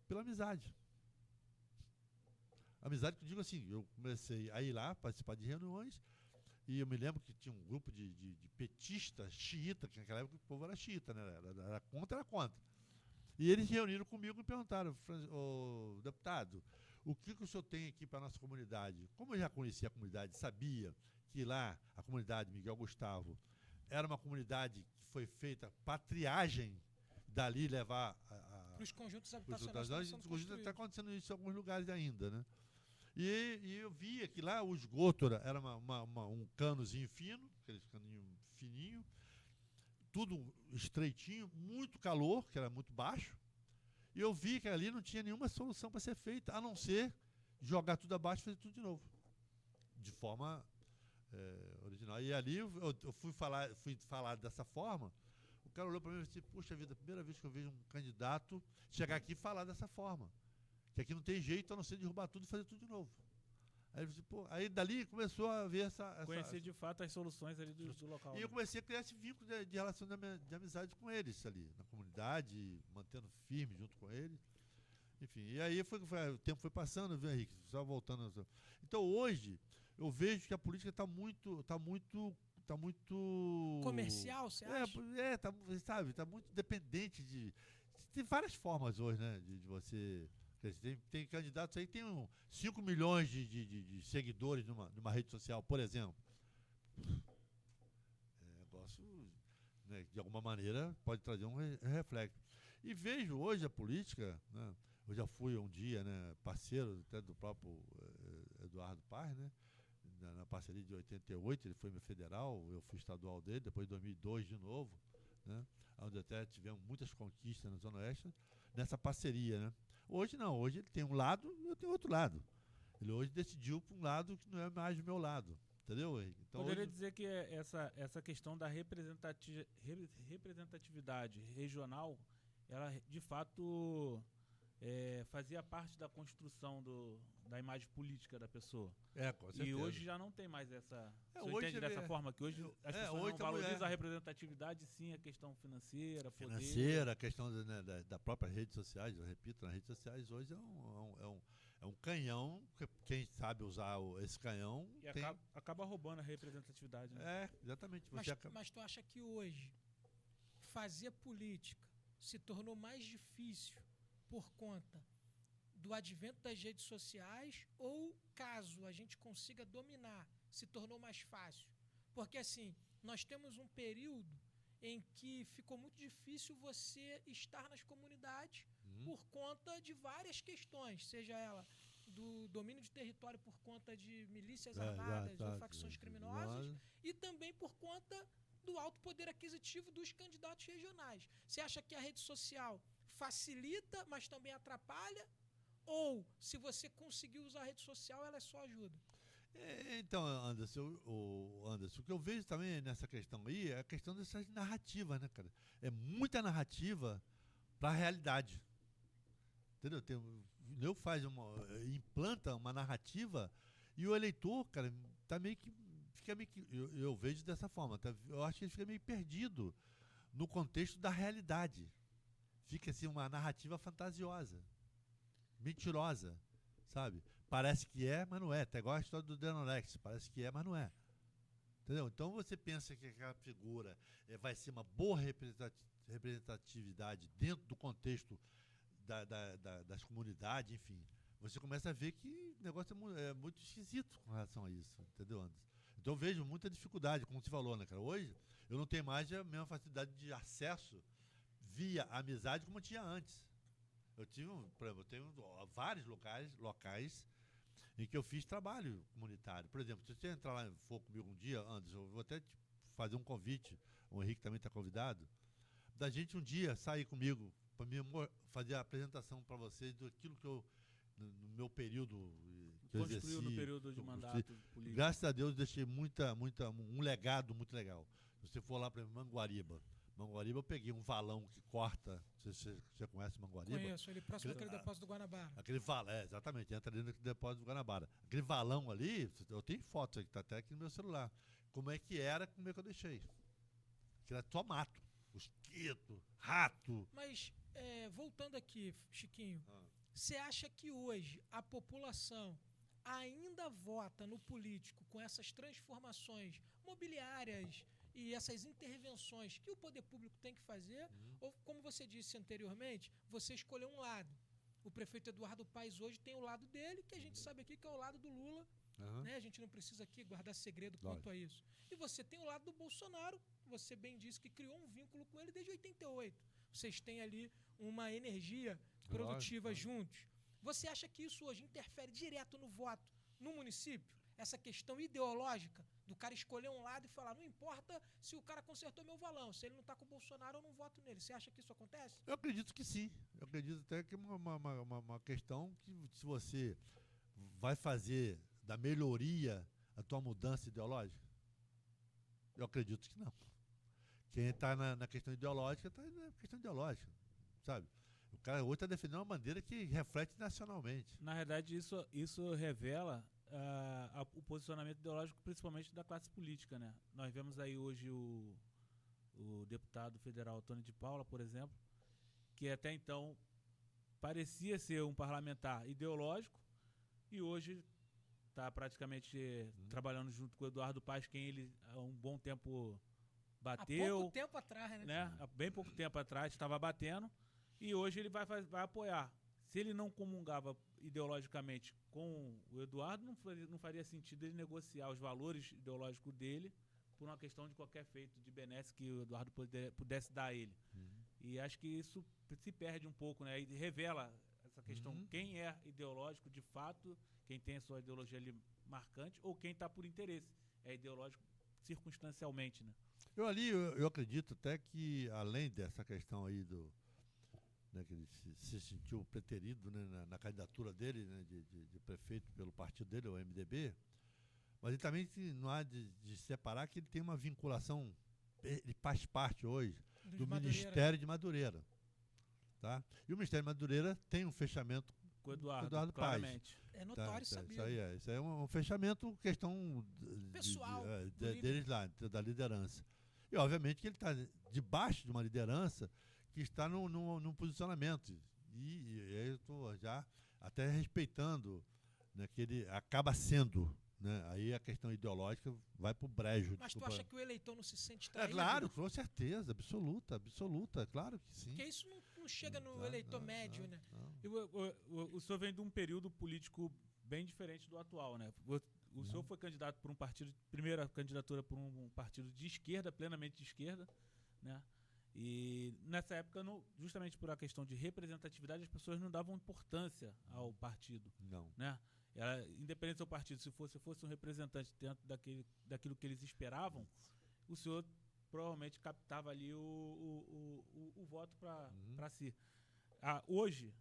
pela amizade. Amizade que eu digo assim, eu comecei a ir lá, participar de reuniões. E eu me lembro que tinha um grupo de petistas, xiita, que naquela época o povo era xiita, né? Era contra. E eles se reuniram comigo e perguntaram, deputado, o que o senhor tem aqui para a nossa comunidade? Como eu já conhecia a comunidade, sabia que lá, a comunidade Miguel Gustavo, era uma comunidade que foi feita para triagem, dali levar para os conjuntos habitacionais. Inclusive está acontecendo isso em alguns lugares ainda, né? E eu via que lá o esgoto era um canozinho fino, aquele caninho fininho, tudo estreitinho, muito calor, que era muito baixo. E eu vi que ali não tinha nenhuma solução para ser feita, a não ser jogar tudo abaixo e fazer tudo de novo, de forma original. E ali eu fui falar dessa forma. O cara olhou para mim e disse: puxa vida, a primeira vez que eu vejo um candidato chegar aqui e falar dessa forma. Que aqui não tem jeito a não ser derrubar tudo e fazer tudo de novo. Aí, aí dali começou a ver conhecer de fato as soluções ali do local. E eu comecei a criar esse vínculo de relação de amizade com eles ali, na comunidade, mantendo firme junto com eles. Enfim, e aí o tempo foi passando, viu, Henrique? Só voltando. Então hoje, eu vejo que a política está muito comercial, você acha? Sabe, está muito dependente de. Tem várias formas hoje, né? De você. Tem candidatos aí que tem 5 milhões de seguidores numa rede social, por exemplo. Negócio, né, de alguma maneira, pode trazer um reflexo. E vejo hoje a política, né, eu já fui um dia, né, parceiro até do próprio Eduardo Paz, né, na parceria de 88, ele foi meu federal, eu fui estadual dele, depois de 2002 de novo, né, onde até tivemos muitas conquistas na Zona Oeste, nessa parceria, né. Hoje não, hoje ele tem um lado e eu tenho outro lado. Ele hoje decidiu para um lado que não é mais o meu lado. Entendeu? Então, poderia dizer que essa questão da representatividade regional, ela de fato fazia parte da construção da imagem política da pessoa. Com certeza. E hoje já não tem mais essa. Você hoje entende dessa forma? Que hoje as pessoas hoje não valorizam a representatividade, sim a questão financeira, a questão da própria redes sociais, eu repito, nas redes sociais hoje é um canhão, quem sabe usar esse canhão... E acaba roubando a representatividade. Né? Exatamente. Mas tu acha que hoje fazer política se tornou mais difícil por conta do advento das redes sociais ou, caso a gente consiga dominar, se tornou mais fácil? Porque, assim, nós temos um período em que ficou muito difícil você estar nas comunidades por conta de várias questões, seja ela do domínio de território por conta de milícias armadas ou facções criminosas e também por conta do alto poder aquisitivo dos candidatos regionais. Você acha que a rede social facilita, mas também atrapalha? Ou, se você conseguir usar a rede social, ela só ajuda? Então, Anderson, o que eu vejo também nessa questão aí é a questão dessas narrativas, né, cara? É muita narrativa para a realidade. Entendeu? Implanta uma narrativa e o eleitor, cara, tá meio que fica meio que, eu vejo dessa forma, tá? Eu acho que ele fica meio perdido no contexto da realidade. Fica assim uma narrativa fantasiosa, mentirosa, sabe? Parece que é, mas não é. Tá igual a história do Denolex, parece que é, mas não é. Entendeu? Então você pensa que aquela figura vai ser uma boa representatividade dentro do contexto das comunidades, enfim. Você começa a ver que o negócio é muito esquisito com relação a isso, entendeu, Anderson? Então eu vejo muita dificuldade, como você falou, né, cara? Hoje eu não tenho mais a mesma facilidade de acesso via amizade como tinha antes. Eu tenho vários locais em que eu fiz trabalho comunitário. Por exemplo, se você entrar lá e for comigo um dia, Anderson, eu vou até te fazer um convite, o Henrique também está convidado, da gente um dia sair comigo para fazer a apresentação para vocês daquilo que eu, no meu período que eu exerci, Construiu no período de mandato político. Graças a Deus, deixei um legado muito legal. Se você for lá para Manguariba, eu peguei um valão que corta. Você conhece Manguariba? Conheço, ele próximo daquele depósito do Guanabara. Aquele valão, exatamente, entra dentro daquele depósito do Guanabara. Aquele valão ali, eu tenho fotos aqui, tá até aqui no meu celular. Como é que era, como é que eu deixei. Que era só mato, mosquito, rato. Mas, voltando aqui, Chiquinho, você acha que hoje a população ainda vota no político com essas transformações mobiliárias e essas intervenções que o poder público tem que fazer? Ou, como você disse anteriormente, você escolheu um lado. O prefeito Eduardo Paes hoje tem o lado dele, que a gente sabe aqui que é o lado do Lula. Né? A gente não precisa aqui guardar segredo quanto a isso. E você tem o lado do Bolsonaro, você bem disse que criou um vínculo com ele desde 88. Vocês têm ali uma energia produtiva juntos. Você acha que isso hoje interfere direto no voto no município? Essa questão ideológica do cara escolher um lado e falar, não importa se o cara consertou meu valão, se ele não está com o Bolsonaro, eu não voto nele. Você acha que isso acontece? Eu acredito que sim. Eu acredito até que é uma questão que, se você vai fazer da melhoria a tua mudança ideológica, eu acredito que não. Quem está na questão ideológica está na questão ideológica, sabe? O cara hoje está defendendo uma bandeira que reflete nacionalmente. Na verdade, isso revela o posicionamento ideológico, principalmente da classe política, né? Nós vemos aí hoje o deputado federal Tony de Paula, por exemplo, que até então parecia ser um parlamentar ideológico e hoje está praticamente trabalhando junto com o Eduardo Paes, quem ele há um bom tempo bateu. Há pouco tempo atrás, né? Há bem pouco tempo atrás estava batendo e hoje ele vai apoiar. Se ele não comungava ideologicamente com o Eduardo, não faria sentido ele negociar os valores ideológicos dele por uma questão de qualquer feito de benesse que o Eduardo pudesse dar a ele. E acho que isso se perde um pouco, né? E revela essa questão, quem é ideológico de fato, quem tem a sua ideologia ali marcante, ou quem está por interesse. É ideológico circunstancialmente, né? Eu acredito até que, além dessa questão aí né, que ele se sentiu preterido, né, na candidatura dele, né, de prefeito pelo partido dele, o MDB, mas ele também não há de separar que ele tem uma vinculação, ele faz parte hoje do Ministério de Madureira. Tá? E o Ministério de Madureira tem um fechamento com o Eduardo Paes. É notório, saber. Isso aí é um fechamento, questão pessoal deles lá, da liderança. E obviamente que ele está debaixo de uma liderança que está num posicionamento. E eu estou já até respeitando, né, que ele acaba sendo, né, aí a questão ideológica vai para o brejo. Mas tu acha que o eleitor não se sente traído? Claro, com certeza, absoluta, claro que sim. Porque isso não chega no eleitor médio, né? O senhor vem de um período político bem diferente do atual, né? O senhor foi candidato por um partido, primeira candidatura por um partido de esquerda, plenamente de esquerda, né? E nessa época, justamente por a questão de representatividade, as pessoas não davam importância ao partido. Não. Né? Independente do seu partido, se fosse um representante dentro daquilo que eles esperavam, o senhor provavelmente captava ali o voto para si. Hoje,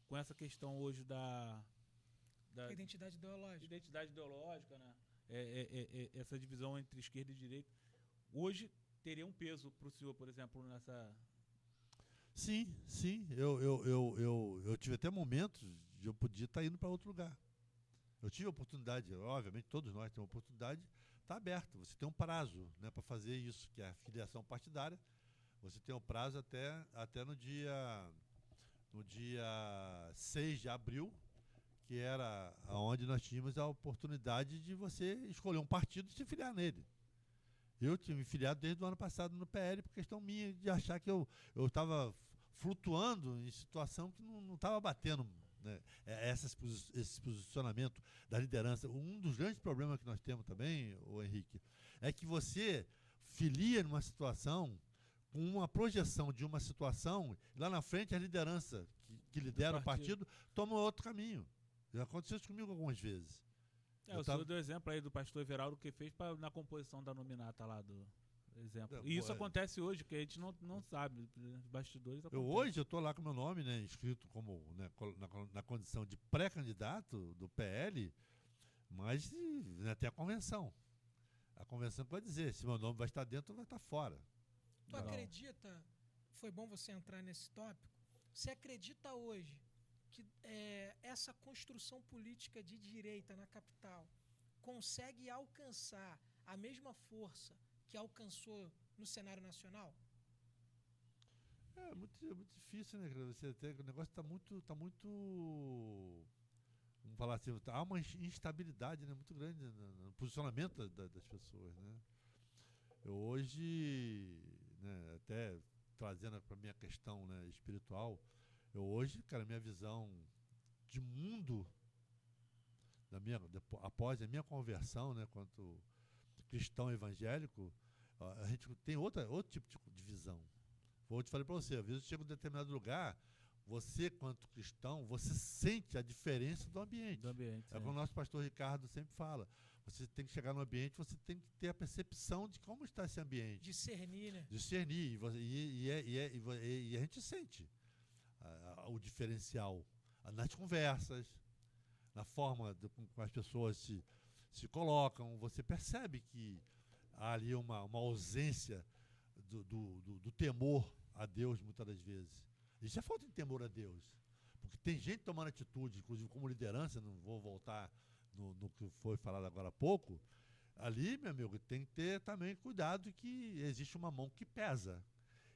com essa questão hoje da identidade ideológica, né? Essa divisão entre esquerda e direita, hoje teria um peso para o senhor, por exemplo, nessa... Sim. Eu tive até momentos de eu podia estar indo para outro lugar. Eu tive a oportunidade, obviamente todos nós temos a oportunidade, está aberto. Você tem um prazo, né, para fazer isso, que é a filiação partidária. Você tem um prazo até no dia 6 de abril, que era onde nós tínhamos a oportunidade de você escolher um partido e se filiar nele. Eu tinha me filiado desde o ano passado no PL por questão minha de achar que eu estava flutuando em situação que não estava batendo, né, esse posicionamento da liderança. Um dos grandes problemas que nós temos também, o Henrique, é que você filia numa situação com uma projeção de uma situação, lá na frente a liderança que lidera o partido toma outro caminho. Já aconteceu isso comigo algumas vezes. O senhor deu exemplo aí do pastor Everaldo que fez na composição da nominata lá do exemplo. E isso acontece hoje, que a gente não sabe. Os bastidores acontecem. Hoje eu estou lá com o meu nome, né, inscrito como, né, na condição de pré-candidato do PL, mas né, tem a convenção. A convenção pode dizer se meu nome vai estar dentro ou vai estar fora. Tu acredita, foi bom você entrar nesse tópico, você acredita hoje que essa construção política de direita na capital consegue alcançar a mesma força que alcançou no cenário nacional? É muito difícil, né? Você tem, o negócio está muito, vamos falar assim, há uma instabilidade, né, muito grande no posicionamento das pessoas, né? Eu hoje, né, até trazendo para a minha questão, né, espiritual, hoje, cara, minha visão de mundo, após a minha conversão, né, quanto cristão evangélico, a gente tem outro tipo de visão. Eu te falei para você, às vezes chega em um determinado lugar, você, quanto cristão, você sente a diferença do ambiente. É como o nosso pastor Ricardo sempre fala. Você tem que chegar no ambiente, você tem que ter a percepção de como está esse ambiente. Discernir, né? Discernir. E a gente sente o diferencial nas conversas, na forma como as pessoas se colocam. Você percebe que há ali uma ausência do temor a Deus, muitas das vezes. Isso é falta de temor a Deus. Porque tem gente tomando atitude, inclusive como liderança, não vou voltar no que foi falado agora há pouco. Ali, meu amigo, tem que ter também cuidado que existe uma mão que pesa.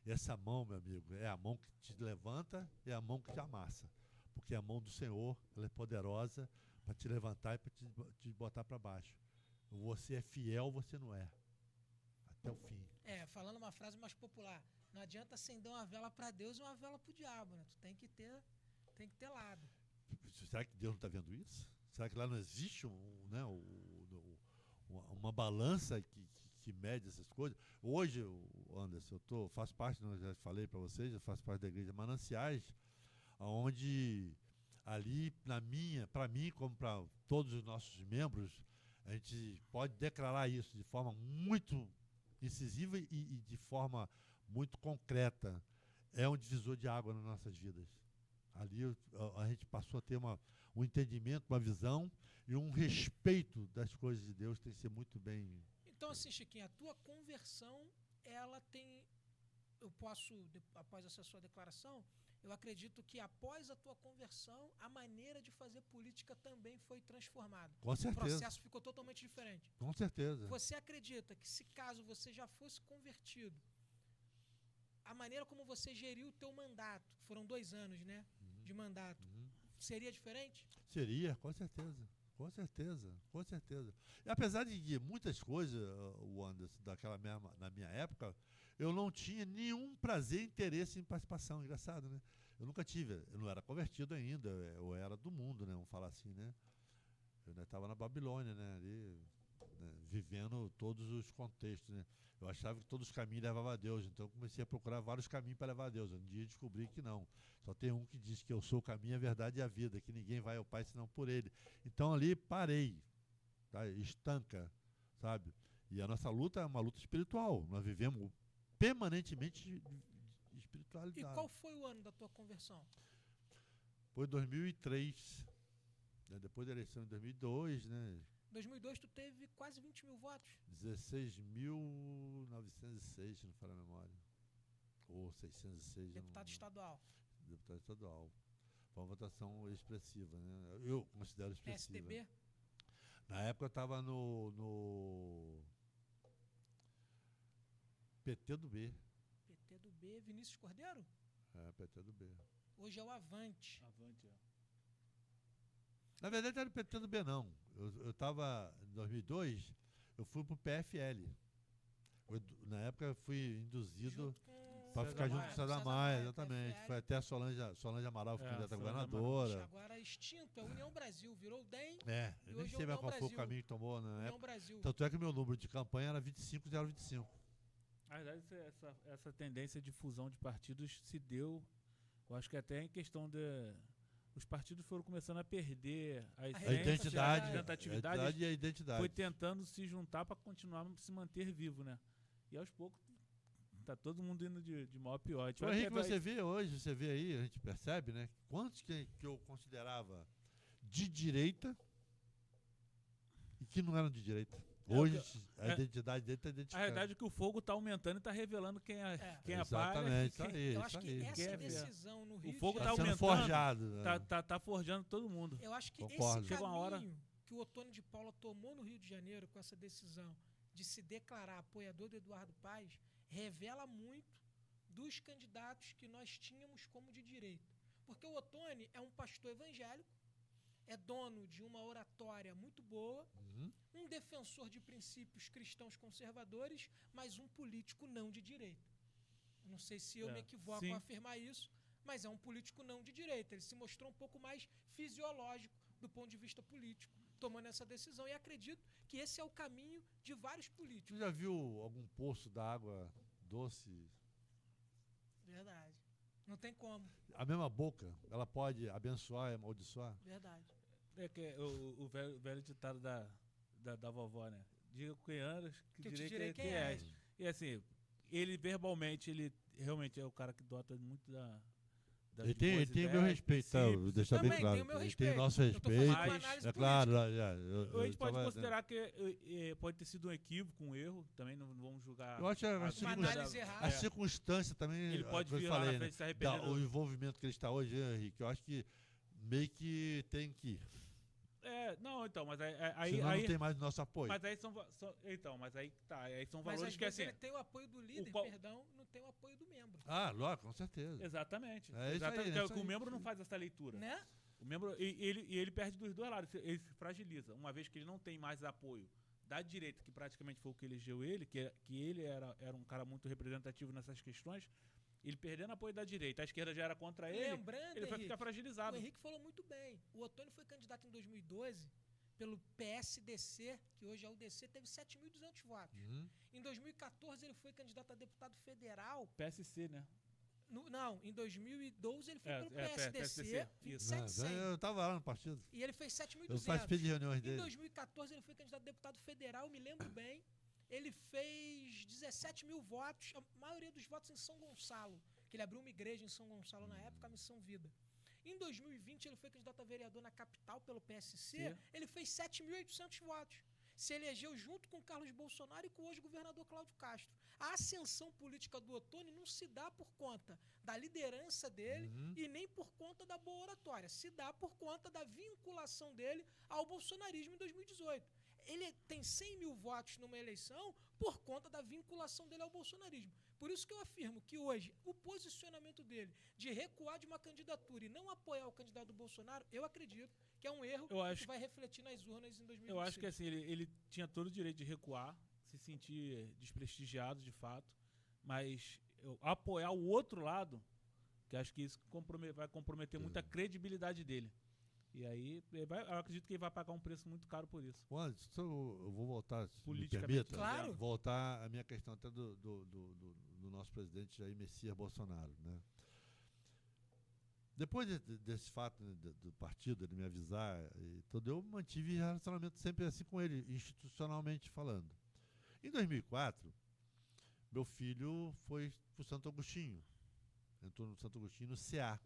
E essa mão, meu amigo, é a mão que te levanta e é a mão que te amassa. Porque a mão do Senhor, ela é poderosa para te levantar e para te botar para baixo. Você é fiel, você não é. Até o fim. Falando uma frase mais popular, não adianta acender uma vela para Deus e uma vela para o diabo, né? Tu tem que ter lado. Será que Deus não está vendo isso? Será que lá não existe uma balança que mede essas coisas? Hoje, Anderson, faço parte, já falei para vocês, eu faço parte da Igreja Mananciais, onde ali, para mim, como para todos os nossos membros, a gente pode declarar isso de forma muito incisiva e de forma muito concreta. É um divisor de água nas nossas vidas. Ali a gente passou a ter um entendimento, uma visão e um respeito das coisas de Deus, tem que ser muito bem. Então, assim, Chiquinho, a tua conversão, ela tem... após essa sua declaração, eu acredito que após a tua conversão, a maneira de fazer política também foi transformada. Com certeza. O processo ficou totalmente diferente. Com certeza. Você acredita que, se caso você já fosse convertido, a maneira como você geriu o teu mandato, foram 2 anos, né, de mandato, seria diferente? Seria, com certeza. Com certeza, com certeza. E apesar de muitas coisas, o Anderson, na minha época, eu não tinha nenhum prazer e interesse em participação. Engraçado, né? Eu nunca tive, eu não era convertido ainda, eu era do mundo, né? Vamos falar assim, né? Eu ainda estava na Babilônia, né? Ali, né? Vivendo todos os contextos, né? Eu achava que todos os caminhos levavam a Deus, então eu comecei a procurar vários caminhos para levar a Deus. Um dia descobri que não. Só tem um que diz que eu sou o caminho, a verdade e a vida, que ninguém vai ao Pai senão por Ele. Então ali parei, tá? Estanca, sabe? E a nossa luta é uma luta espiritual. Nós vivemos permanentemente de espiritualidade. E qual foi o ano da tua conversão? Foi 2003, né? Depois da eleição de 2002, né? 2002 tu teve quase 20 mil votos. 16.906, se não for a memória. Ou 606. Deputado estadual. Deputado estadual. Foi uma votação expressiva, né? Eu considero expressiva. PSDB? Na época eu estava no PT do B. PT do B, Vinícius Cordeiro? PT do B. Hoje é o Avante. Avante, Na verdade, era o PT do B, não. Eu estava, em 2002, eu fui pro PFL. Na época, eu fui induzido para ficar junto com o César Maia, exatamente. PFL. Foi até a Solange Amaral, foi candidata a Solange governadora. Agora extinto, é União Brasil, virou o DEM. Eu E nem hoje sei é mais União qual foi o Brasil. caminho que tomou na União época. Brasil. Tanto é que o meu número de campanha era 25025. Na verdade, essa tendência de fusão de partidos se deu, eu acho que até em questão de... Os partidos foram começando a perder a A essência, identidade, a representatividade, e a identidade. foi tentando se juntar para continuar se manter vivo, né? E aos poucos tá todo mundo indo de mal a pior. O Henrique, você vê hoje, você vê aí, a gente percebe, né? Quantos que eu considerava de direita e que não eram de direita. Hoje, a identidade dele está A identificada. realidade é que o fogo está aumentando e está revelando quem é palha. Exatamente, isso quem- aí. Eu acho que isso essa Quem é decisão no Rio de fogo Tá tá Janeiro... sendo aumentando, forjado. Né? Tá forjando todo mundo. Eu acho que Concordo. esse Chega uma hora- caminho que o Ottoni de Paula tomou no Rio de Janeiro com essa decisão de se declarar apoiador do Eduardo Paes revela muito dos candidatos que nós tínhamos como de direita. Porque o Ottoni é um pastor evangélico, é dono de uma oratória muito boa, um defensor de princípios cristãos conservadores, mas um político não de direita. Eu não sei se eu me equivoco sim. ao afirmar isso, mas é um político não de direita. Ele se mostrou um pouco mais fisiológico do ponto de vista político, tomando essa decisão. E acredito que esse é o caminho de vários políticos. Você já viu algum poço d'água doce? Verdade. Não tem como. A mesma boca, ela pode abençoar e amaldiçoar? Verdade. É que o velho ditado da vovó, né? Diga quem andas, que eu te direi direi quem quem és. és. E assim, ele verbalmente, ele realmente é o cara que dota muito das Ele tem boas o meu ideias, respeito, tá? princípios. Vou deixar Também bem claro. tem o meu Ele respeito. tem o nosso Eu tô fazendo respeito. uma Mas- análise É política. claro, A gente pode considerar que pode ter sido um equívoco, um erro. Também não vamos julgar. Eu acho que Uma análise errada. a circunstância também, Ele pode que eu vir lá na falei, frente né? se arrepender. O envolvimento que ele está hoje, Henrique, eu acho que meio que tem que ir. Não, então, mas aí. Senão não tem mais nosso apoio. Mas aí então, mas aí tá. Aí são Mas valores às que vezes assim. ele tem o apoio do líder, qual- perdão, não tem o apoio do membro. Lógico, com certeza. Exatamente. É isso Exatamente. aí, Porque é isso o aí. membro não faz essa leitura. Né? O membro, ele perde dos dois lados, ele se fragiliza. Uma vez que ele não tem mais apoio da direita, que praticamente foi o que elegeu ele, que ele era um cara muito representativo nessas questões, ele perdendo apoio da direita, a esquerda já era contra ele, Lembrando, ele vai Henrique, ficar fragilizado. o Henrique falou muito bem. O Ottoni foi candidato em 2012 pelo PSDC, que hoje é o DC, teve 7.200 votos. Em 2014 ele foi candidato a deputado federal. PSC, né? Não, em 2012 ele foi pelo PSDC, PSDC, isso. 27,100. Eu estava lá no partido. E ele fez Eu 7.200. participei de reuniões Em dele. 2014 ele foi candidato a deputado federal, me lembro bem. Ele fez 17 mil votos, a maioria dos votos em São Gonçalo, que ele abriu uma igreja em São Gonçalo na época, a Missão Vida. Em 2020 ele foi candidato a vereador na capital pelo PSC, Sim. ele fez 7.800 votos. Se elegeu junto com Carlos Bolsonaro e com o hoje governador Cláudio Castro. A ascensão política do Ottoni não se dá por conta da liderança dele e nem por conta da boa oratória. Se dá por conta da vinculação dele ao bolsonarismo em 2018. Ele tem 100 mil votos numa eleição por conta da vinculação dele ao bolsonarismo. Por isso que eu afirmo que hoje o posicionamento dele de recuar de uma candidatura e não apoiar o candidato do Bolsonaro, eu acredito que é um erro que vai refletir nas urnas em 2026. Eu acho que assim, ele tinha todo o direito de recuar, se sentir desprestigiado de fato, mas apoiar o outro lado, que acho que isso vai comprometer muito a credibilidade dele. E aí, eu acredito que ele vai pagar um preço muito caro por isso. Eu vou voltar, se me Politicamente, permita, claro. voltar a minha questão até do nosso presidente Jair Messias Bolsonaro, né? Depois desse fato, né, do partido, ele me avisar e tudo, eu mantive relacionamento sempre assim com ele, institucionalmente falando. Em 2004, meu filho foi para o Santo Agostinho, entrou no Santo Agostinho no CA.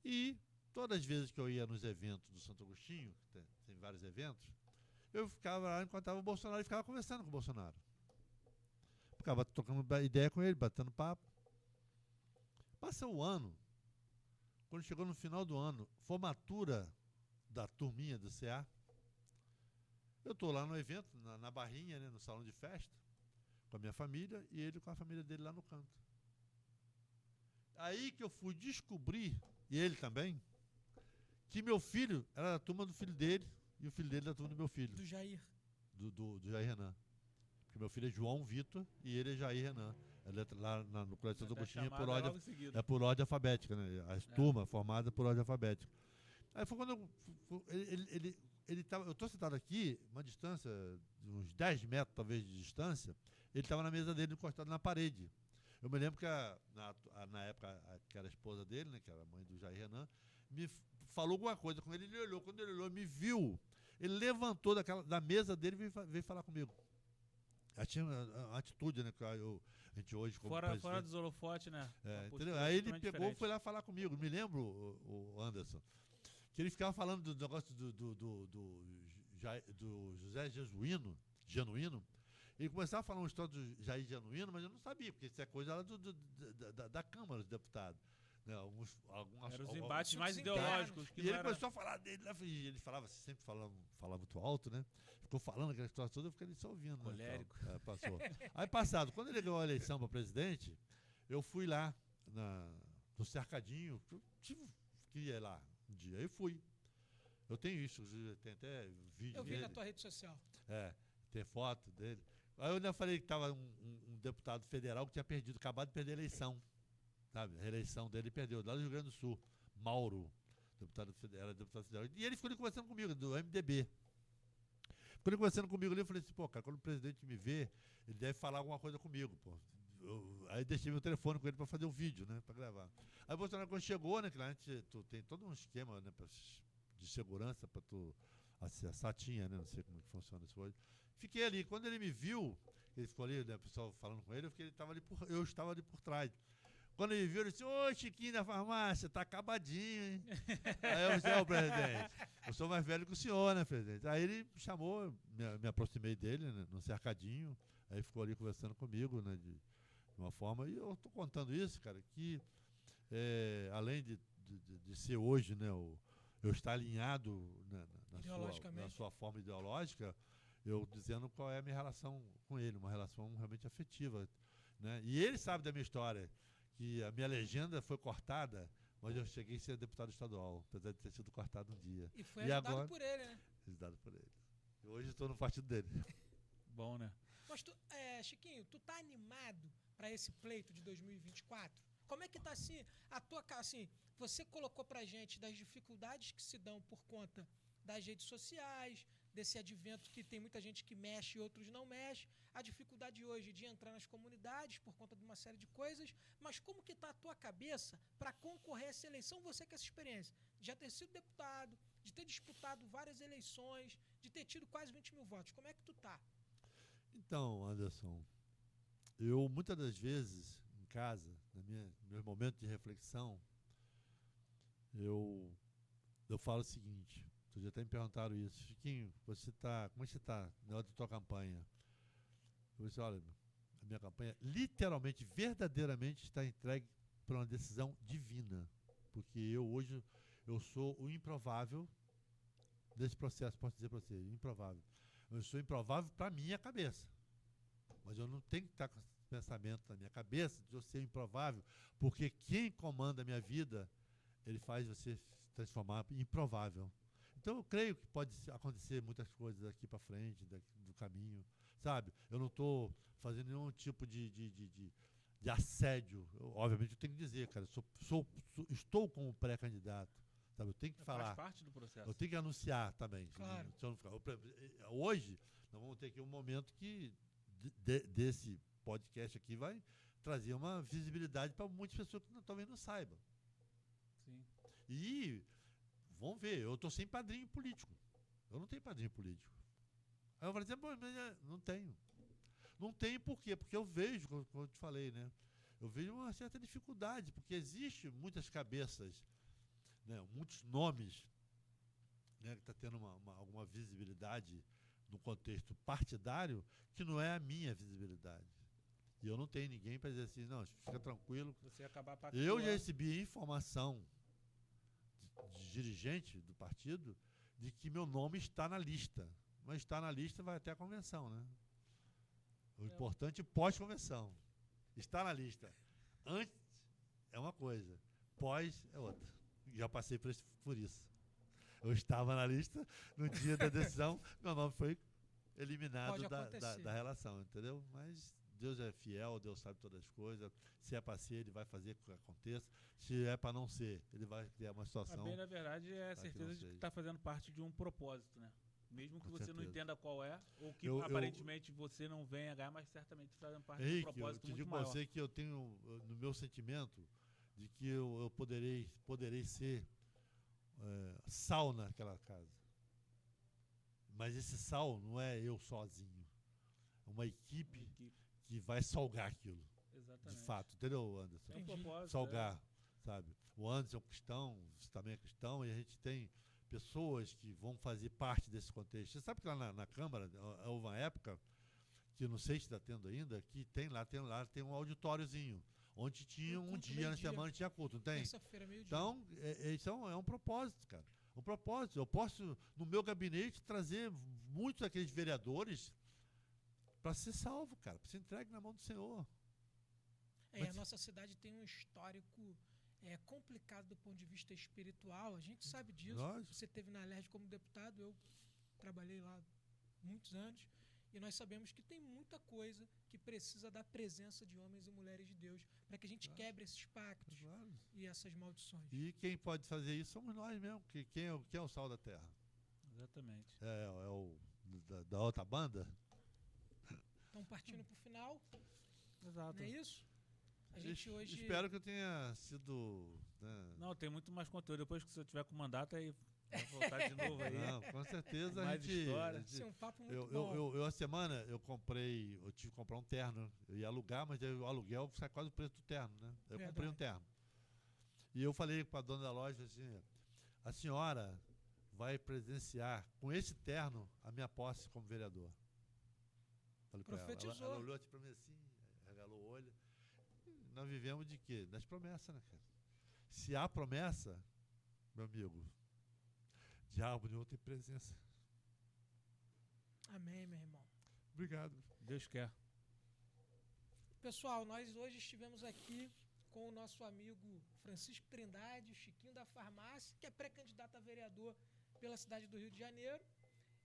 E todas as vezes que eu ia nos eventos do Santo Agostinho, tem vários eventos, eu ficava lá, encontrava o Bolsonaro e ficava conversando com o Bolsonaro. Ficava trocando ideia com ele, batendo papo. Passa o ano, quando chegou no final do ano, formatura da turminha do CA, Eu estou lá no evento, na Barrinha, né, no salão de festa, com a minha família, e ele com a família dele lá no canto. Aí que eu fui descobrir, e ele também, que meu filho era da turma do filho dele, e o filho dele da turma do meu filho. Do Jair. Do Jair Renan. Porque meu filho é João Vitor e ele é Jair Renan. Ele é lá no Colégio Santo Agostinho é por ordem alfabética, né? As turmas formadas por ordem alfabética. Aí foi quando ele tava, eu estou sentado aqui, uma distância de uns 10 metros, talvez, de distância, ele estava na mesa dele encostado na parede. Eu me lembro que na época, que era a esposa dele, né, que era a mãe do Jair Renan, me falou alguma coisa com ele, ele olhou, quando ele olhou, me viu, ele levantou da mesa dele e veio falar comigo. Tinha uma atitude, né, que a gente hoje... Como fora dos holofotes, né? Entendeu? Aí ele pegou e foi lá falar comigo. Me lembro, o Anderson, que ele ficava falando do negócio do José Genuíno. Ele começava a falar uma história do Jair Genuíno, mas eu não sabia, porque isso é coisa lá da Câmara dos Deputados. Né? Eram os embates mais ideológicos. E ele começou a falar dele, ele falava, sempre falava muito alto, né? Ficou falando aquela história toda, eu fiquei só ouvindo. Colérico. Né? Passou. Aí passado, quando ele ganhou a eleição para presidente, eu fui lá no Cercadinho, queria ir lá um dia, eu fui. Eu tenho isso, tem até vídeo. Eu vi na tua rede social. Tem foto dele. Aí eu ainda falei que estava um deputado federal que tinha acabado de perder a eleição. Sabe? A reeleição dele perdeu, lá do Rio Grande do Sul. Mauro, era deputado federal. E ele ficou ali conversando comigo, do MDB. Ficou ali conversando comigo ali, eu falei assim, pô, cara, quando o presidente me vê, ele deve falar alguma coisa comigo, pô. Aí deixei meu telefone com ele para fazer o vídeo, né, para gravar. Aí o Bolsonaro, quando chegou, né, que lá tu tem todo um esquema, né, de segurança para tu acessar, tinha, né, não sei como que funciona isso hoje. Fiquei ali, quando ele me viu, ele ficou ali, né, o pessoal falando com ele, eu estava ali por trás. Quando ele viu, ele disse, ô, Chiquinho da farmácia, tá acabadinho, hein? Aí eu disse, presidente, eu sou mais velho que o senhor, né, presidente? Aí ele me chamou, me aproximei dele, né, no cercadinho, aí ficou ali conversando comigo, né, de uma forma, e eu tô contando isso, cara, que além de ser hoje, né, eu estar alinhado, né, na sua forma ideológica, eu dizendo qual é a minha relação com ele, uma relação realmente afetiva, né? E ele sabe da minha história, que a minha legenda foi cortada, mas eu cheguei a ser deputado estadual, apesar de ter sido cortado um dia. E foi ajudado por ele, né? Ajudado por ele. E hoje estou no partido dele. Bom, né? Mas Chiquinho, tu tá animado para esse pleito de 2024? Como é que tá assim, você colocou pra gente das dificuldades que se dão por conta das redes sociais, desse advento que tem muita gente que mexe e outros não mexem, a dificuldade hoje de entrar nas comunidades por conta de uma série de coisas, mas como que tá a tua cabeça para concorrer a essa eleição, você com essa experiência, de já ter sido deputado, de ter disputado várias eleições, de ter tido quase 20 mil votos, como é que tu tá? Então, Anderson, eu muitas das vezes, em casa, meus momentos de reflexão, eu falo o seguinte, vocês já até me perguntaram isso, Chiquinho, como é que você está na hora da tua campanha? Eu disse, olha, a minha campanha literalmente, verdadeiramente está entregue para uma decisão divina, porque hoje eu sou o improvável desse processo, posso dizer para você, improvável. Eu sou improvável para a minha cabeça, mas eu não tenho que estar com esse pensamento na minha cabeça de eu ser improvável, porque quem comanda a minha vida, ele faz você se transformar em improvável. Então eu creio que pode acontecer muitas coisas daqui para frente, do caminho, sabe? Eu não estou fazendo nenhum tipo de assédio. Obviamente eu tenho que dizer, cara, estou como pré-candidato, sabe? Eu tenho que falar. Faz parte do processo. Eu tenho que anunciar também. Claro. Se eu não ficar, hoje, nós vamos ter aqui um momento que desse podcast aqui vai trazer uma visibilidade para muitas pessoas que talvez não saibam. Sim. E vamos ver, eu estou sem padrinho político. Eu não tenho padrinho político. Aí eu falei assim, mas não tenho. Não tenho por quê? Porque eu vejo, como eu te falei, né? Eu vejo uma certa dificuldade, porque existe muitas cabeças, né, muitos nomes, né, que está tendo alguma visibilidade no contexto partidário que não é a minha visibilidade. E eu não tenho ninguém para dizer assim, não, fica tranquilo. Você acabar eu já recebi informação de dirigente do partido de que meu nome está na lista. mas estar na lista vai até a convenção, né? O importante é pós-convenção. Estar na lista. Antes é uma coisa, pós é outra. Já passei por isso. Eu estava na lista, no dia da decisão, meu nome foi eliminado da relação, entendeu? Mas Deus é fiel, Deus sabe todas as coisas. Se é para ser, ele vai fazer com que aconteça. Se é para não ser, ele vai criar uma situação. Bem, na verdade, é a certeza de que está fazendo parte de um propósito, né? Mesmo que você não entenda qual é, ou que aparentemente você não venha ganhar, mas certamente está fazendo parte de um propósito muito maior. Eu sei que eu tenho no meu sentimento de que eu poderei ser sal naquela casa. Mas esse sal não é eu sozinho. É uma equipe que vai salgar aquilo. Exatamente. De fato, entendeu, Anderson? É um propósito. Salgar, sabe? O Anderson é um cristão, você também é cristão, e a gente tem pessoas que vão fazer parte desse contexto. Você sabe que lá na Câmara houve uma época, que não sei se está tendo ainda, que tem um auditóriozinho, onde tinha um dia na semana tinha culto, não tem? Então, isso é um propósito, cara. Um propósito. Eu posso, no meu gabinete, trazer muitos daqueles vereadores para ser salvo, cara, para ser entregue na mão do Senhor. A nossa cidade tem um histórico complicado do ponto de vista espiritual, a gente sabe disso. Você esteve na Alerj como deputado, eu trabalhei lá muitos anos, e nós sabemos que tem muita coisa que precisa da presença de homens e mulheres de Deus para que a gente quebre esses pactos e essas maldições. E quem pode fazer isso somos nós mesmos, que quem é o sal da terra? Exatamente. É o da outra banda? Então, partindo para o final. Exato. Não é isso? A gente hoje... Espero que eu tenha sido... Né? Não, tem muito mais conteúdo. Depois que você tiver com o mandato, aí vai voltar de novo aí. Não, com certeza mais história. Isso é um papo muito bom. Eu, a semana, eu tive que comprar um terno. Eu ia alugar, mas o aluguel sai quase o preço do terno, né? Eu comprei um terno. E eu falei para a dona da loja assim, a senhora vai presenciar com esse terno a minha posse como vereador. Falei para ela. Ela olhou para mim assim, regalou o olho. Nós vivemos de quê? Das promessas, né, cara? Se há promessa, meu amigo, diabo nenhum tem presença. Amém, meu irmão. Obrigado. Deus quer. Pessoal, nós hoje estivemos aqui com o nosso amigo Francisco Trindade, o Chiquinho da Farmácia, que é pré-candidato a vereador pela cidade do Rio de Janeiro.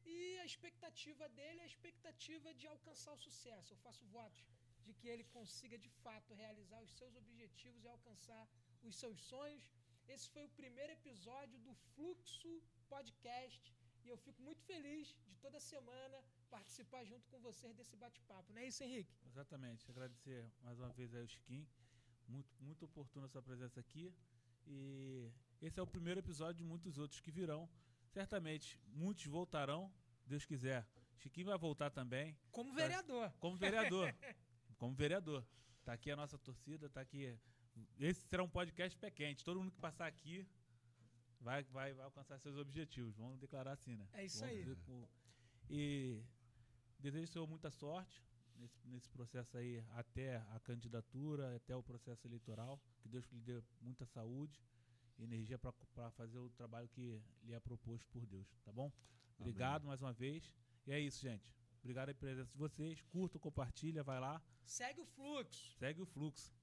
E a expectativa dele é a expectativa de alcançar o sucesso. Eu faço votos de que ele consiga, de fato, realizar os seus objetivos e alcançar os seus sonhos. Esse foi o primeiro episódio do Fluxo Podcast e eu fico muito feliz de toda semana participar junto com vocês desse bate-papo. Não é isso, Henrique? Exatamente. Agradecer mais uma vez aí ao Chiquinho. Muito oportuna a sua presença aqui. E esse é o primeiro episódio de muitos outros que virão. Certamente, muitos voltarão, Deus quiser. Chiquinho vai voltar também. Como vereador. Como vereador. Como vereador. Tá aqui a nossa torcida, tá aqui. Esse será um podcast pé quente. Todo mundo que passar aqui vai alcançar seus objetivos. Vamos declarar assim, né? É isso aí. E desejo ao senhor muita sorte nesse processo aí, até a candidatura, até o processo eleitoral. Que Deus lhe dê muita saúde e energia para fazer o trabalho que lhe é proposto por Deus, tá bom? Obrigado mais uma vez. E é isso, gente. Obrigado pela presença de vocês. Curta, compartilha, vai lá. Segue o fluxo. Segue o fluxo.